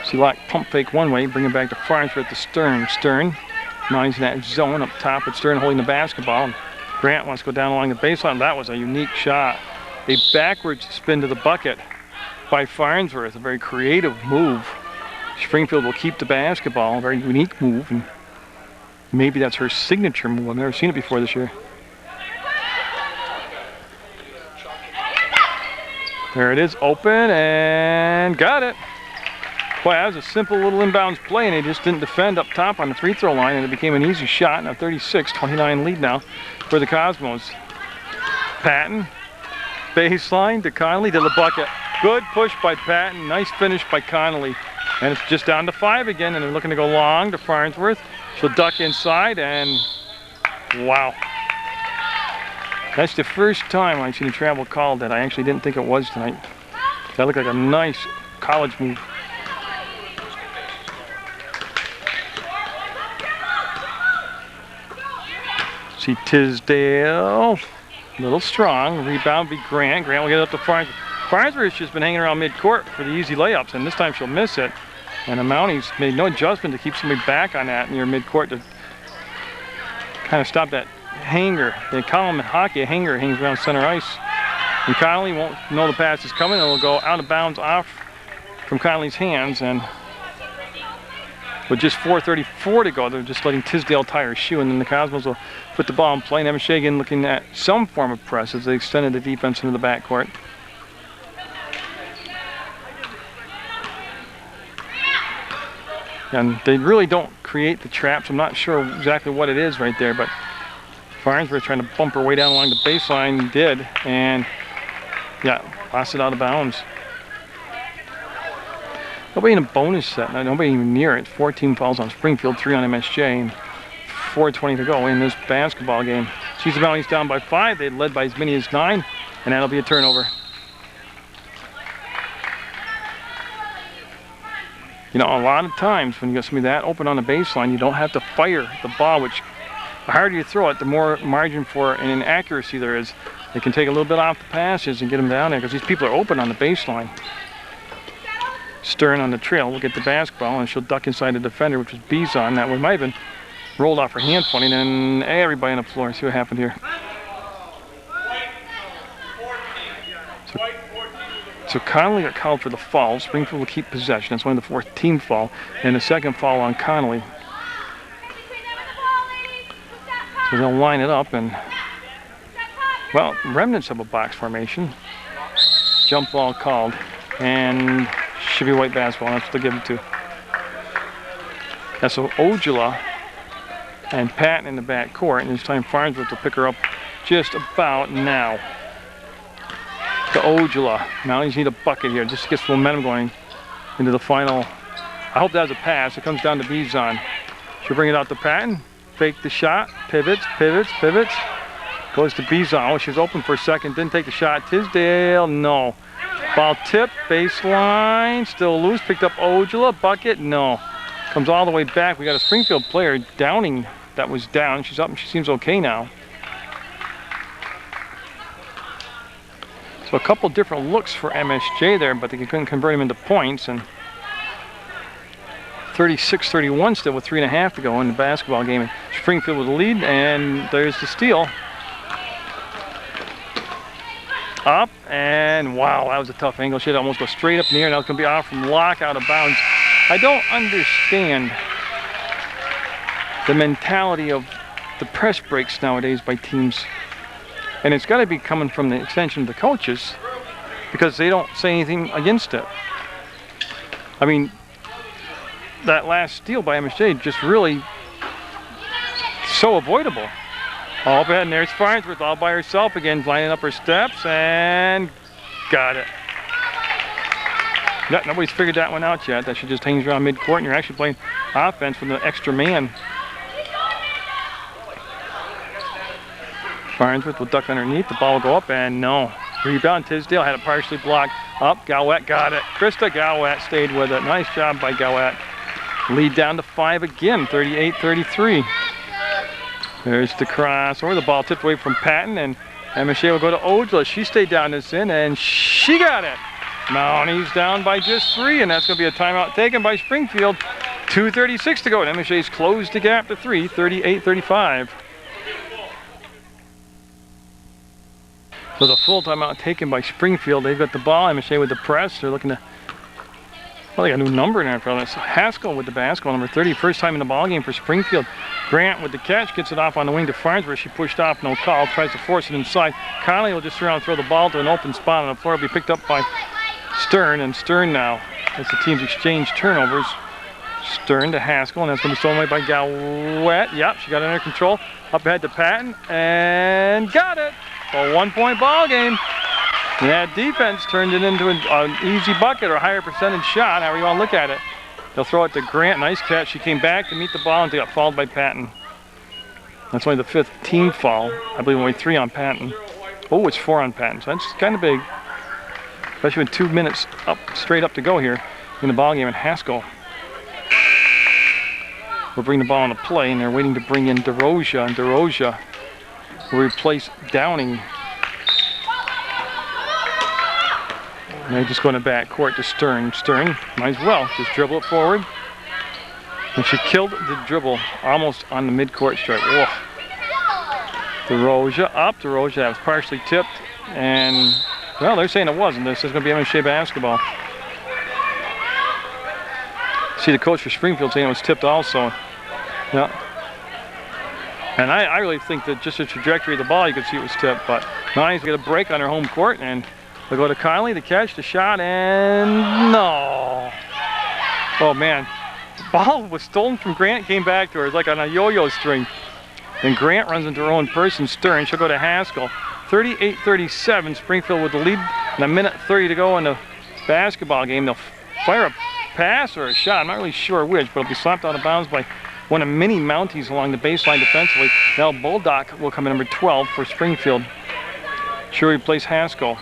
see Locke pump fake one way, bring it back to Farnsworth to Stern. Stern, now he's in that zone up top with Stern holding the basketball. And Grant wants to go down along the baseline. That was a unique shot. A backwards spin to the bucket by Farnsworth, a very creative move. Springfield will keep the basketball, a very unique move, and maybe that's her signature move. I've never seen it before this year. There it is, open, and got it. Boy, that was a simple little inbounds play, and they just didn't defend up top on the free throw line, and it became an easy shot. Now 36-29 lead now for the Cosmos. Patton, baseline to Connolly to the bucket. Good push by Patton, nice finish by Connolly. And it's just down to 5 again, and they're looking to go long to Farnsworth. She'll duck inside, and wow. That's the first time I've seen a travel call that I actually didn't think it was tonight. That looked like a nice college move. See Tisdale, a little strong. Rebound be Grant. Grant will get it up to Farnsworth. Farnsworth's just been hanging around midcourt for the easy layups, and this time she'll miss it. And the Mounties made no adjustment to keep somebody back on that near midcourt to kind of stop that hanger. They call them in hockey a hanger, hangs around center ice. And Connolly won't know the pass is coming, and will go out of bounds off from Connolly's hands. And with just 4:34 to go, they're just letting Tisdale tie her shoe, and then the Cosmos will put the ball in play. And MSJ again looking at some form of press as they extended the defense into the backcourt. And they really don't create the traps. I'm not sure exactly what it is right there, but Farnsworth trying to bump her way down along the baseline, did, and yeah, lost it out of bounds. Nobody in a bonus set. Nobody even near it. 14 fouls on Springfield, 3 on MSJ, and 4:20 to go in this basketball game. Sees the Mounties down by 5. They led by as many as 9, and that'll be a turnover. You know, a lot of times when you get somebody that open on the baseline, you don't have to fire the ball, which the harder you throw it, the more margin for an inaccuracy there is. They can take a little bit off the passes and get them down there because these people are open on the baseline. Stern on the trail will get the basketball, and she'll duck inside the defender, which was Bizon. That one might have been rolled off her hand funny, and then everybody on the floor. See what happened here. So Connolly got called for the foul. Springfield will keep possession. That's only the 4th team foul, and the 2nd foul on Connolly. So they'll line it up, and well, remnants of a box formation. Jump ball called, and should be white basketball. That's what they'll give it to. That's so Ojala and Patton in the back court, and this time Farnsworth will pick her up just about now. To Ojala. Mounties need a bucket here just to get some momentum going into the final. I hope that was a pass. It comes down to Bizon. She'll bring it out to Patton. Fake the shot. Pivots. Goes to Bizon. Oh, she was open for a second. Didn't take the shot. Tisdale, no. Ball tip, baseline, still loose. Picked up Ojala. Bucket, no. Comes all the way back. We got a Springfield player, Downing, that was down. She's up and she seems okay now. So a couple different looks for MSJ there, but they couldn't convert him into points. And 36-31 still with 3.5 to go in the basketball game. And Springfield with the lead, and there's the steal. Up, and wow, that was a tough angle. She had to almost go straight up in the air. Now it's going to be off from Locke, out of bounds. I don't understand the mentality of the press breaks nowadays by teams. And it's got to be coming from the extension of the coaches, because they don't say anything against it. I mean, that last steal by MSJ just really so avoidable. All bad, and there's Farnsworth all by herself again, lining up her steps, and got it. Yeah, nobody's figured that one out yet. That she just hangs around midcourt, and you're actually playing offense with an extra man. Farnsworth will duck underneath. The ball will go up, and no. Rebound. Tisdale had it partially blocked. Up. Gowett got it. Krista Gowett stayed with it. Nice job by Gowett. Lead down to 5 again. 38-33. There's the cross. Or the ball tipped away from Patton, and MSJ will go to Ojala. She stayed down this end, and she got it. Mounties down by just 3, and that's going to be a timeout taken by Springfield. 2:36 to go, and MSJ's closed the gap to 3. 38-35. So the full timeout taken by Springfield. They've got the ball. MSJ with the press. They're looking to, well, they got a new number in there for this. Haskell with the basketball, number 30. First time in the ball game for Springfield. Grant with the catch. Gets it off on the wing to Farnsworth. She pushed off, no call. Tries to force it inside. Connolly will just turn around and throw the ball to an open spot on the floor. Will be picked up by Stern. And Stern now, as the teams exchange turnovers. Stern to Haskell, and that's going to be stolen away by Gowett. Yep, she got it under control. Up ahead to Patton, and got it. A 1-point ball game. And that defense turned it into an easy bucket or a higher percentage shot, however you want to look at it. They'll throw it to Grant. Nice catch. She came back to meet the ball and they got fouled by Patton. That's only the 5th team foul. I believe only 3 on Patton. Oh, it's 4 on Patton. So that's kind of big, especially with 2 minutes up, straight up to go here in the ball game. And Haskell will bring the ball into play, and they're waiting to bring in DeRosia, and DeRosia will replace Downing. And they're just going to back court to Stern. Stern might as well just dribble it forward. And she killed the dribble almost on the midcourt stripe. Whoa. DeRosia up. DeRosia was partially tipped, and well, they're saying it wasn't. This is going to be MSJ basketball. See the coach for Springfield saying it was tipped also. Yeah. And I really think that just the trajectory of the ball, you could see it was tipped. But now he's got a break on her home court, and they'll go to Connolly, the catch, the shot, and no. Oh man, the ball was stolen from Grant, came back to her. It's like on a yo-yo string. Then Grant runs into her own person, Stern. She'll go to Haskell. 38-37, Springfield with the lead, and 1:30 to go in the basketball game. They'll fire a pass or a shot. I'm not really sure which, but it'll be slapped out of bounds by one of many Mounties along the baseline defensively. Now Bulldog will come in number 12 for Springfield. Sure replace Haskell.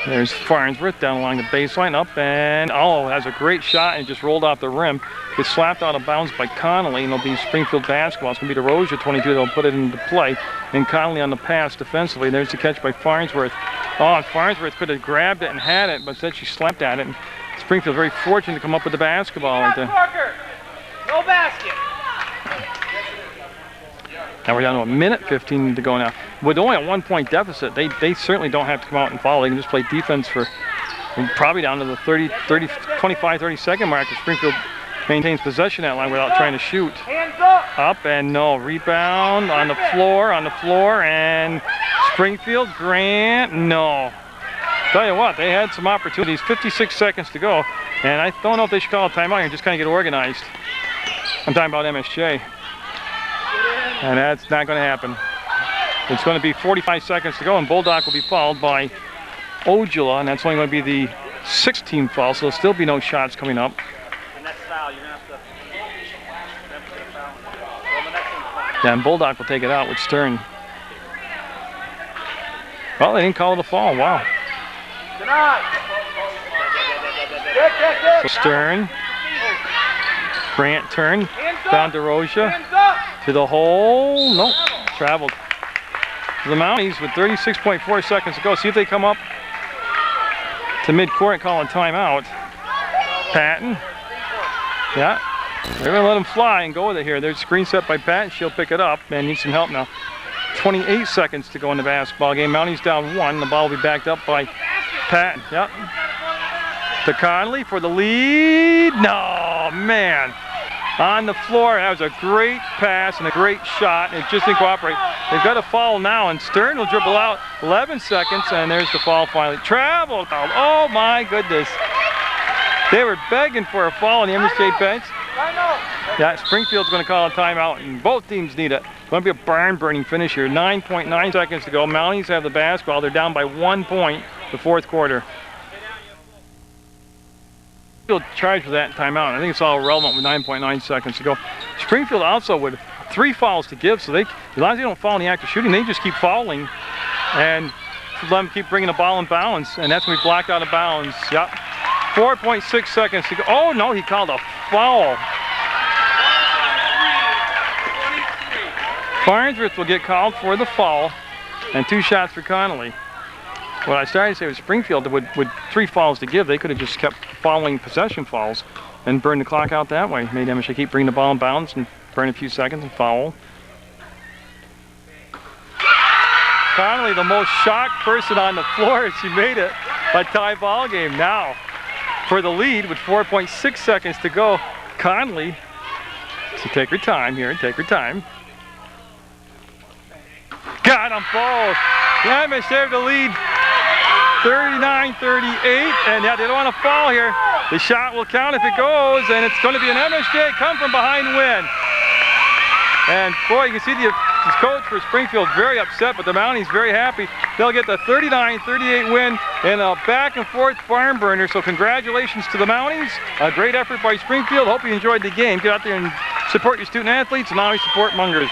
There's Farnsworth down along the baseline, up and has a great shot and just rolled off the rim. Gets slapped out of bounds by Connolly, and it'll be Springfield basketball. It's going to be DeRozier 22 that'll put it into play. And Connolly on the pass defensively. There's the catch by Farnsworth. Oh, Farnsworth could have grabbed it and had it, but instead she slapped at it. And Springfield very fortunate to come up with the basketball right there. No basket. Now we're down to a minute 15 to go now. With only a 1-point deficit, they certainly don't have to come out and foul. They can just play defense for probably down to the 25-30 second mark. If Springfield maintains possession at line without trying to shoot. Hands up. Up and no. Rebound on the floor, and Springfield, Grant, no. Tell you what, they had some opportunities. 56 seconds to go, and I don't know if they should call a timeout here, just kind of get organized. I'm talking about MSJ. And that's not going to happen. It's going to be 45 seconds to go, and Bulldog will be fouled by Ojula, and that's only going to be the 16th foul, so there'll still be no shots coming up. The next foul, you're going to have to foul. Well, the next one's Yeah, and Bulldog will take it out with Stern. Well, they didn't call it a fall. Wow. So Stern. Grant turn. Down to Roja. To the hole. Nope. Traveled. The Mounties with 36.4 seconds to go. See if they come up to midcourt and call a timeout. Patton. Yeah. They're going to let him fly and go with it here. There's a screen set by Patton. She'll pick it up and needs some help now. 28 seconds to go in the basketball game. Mounties down 1. The ball will be backed up by Patton. Yep. To Conley for the lead. No, man. On the floor. That was a great pass and a great shot. It just didn't cooperate. They've got a foul now, and Stern will dribble out. 11 seconds, and there's the foul finally. Travel foul. Oh, my goodness. They were begging for a foul on the MSJ bench. Yeah, Springfield's going to call a timeout, and both teams need it. It's going to be a barn-burning finish here. 9.9 seconds to go. Mounties have the basketball. They're down by 1 point the fourth quarter. Springfield charged with that timeout. I think it's all relevant with 9.9 seconds to go. Springfield also with 3 fouls to give, so as long as they don't foul in the act of shooting, they just keep fouling and let them keep bringing the ball in bounds, and that's when we blocked out of bounds. Yep. 4.6 seconds to go. Oh, no, he called a foul. Farnsworth will get called for the foul, and 2 shots for Connolly. What I started to say was Springfield, with 3 fouls to give, they could have just kept following possession fouls and burned the clock out that way. Made MSJ keep bringing the ball in bounds and burn a few seconds and foul. Connolly, the most shocked person on the floor, she made it a tie ball game. Now, for the lead with 4.6 seconds to go, Connolly, so take her time here, take her time. Got them both. The MSJ have the lead 39-38, and yeah, they don't want to fall here. The shot will count if it goes, and it's going to be an MSJ come from behind win. And boy, you can see the coach for Springfield very upset, but the Mounties very happy. They'll get the 39-38 win in a back and forth barn burner. So congratulations to the Mounties. A great effort by Springfield. Hope you enjoyed the game. Get out there and support your student athletes, and always support Mungers.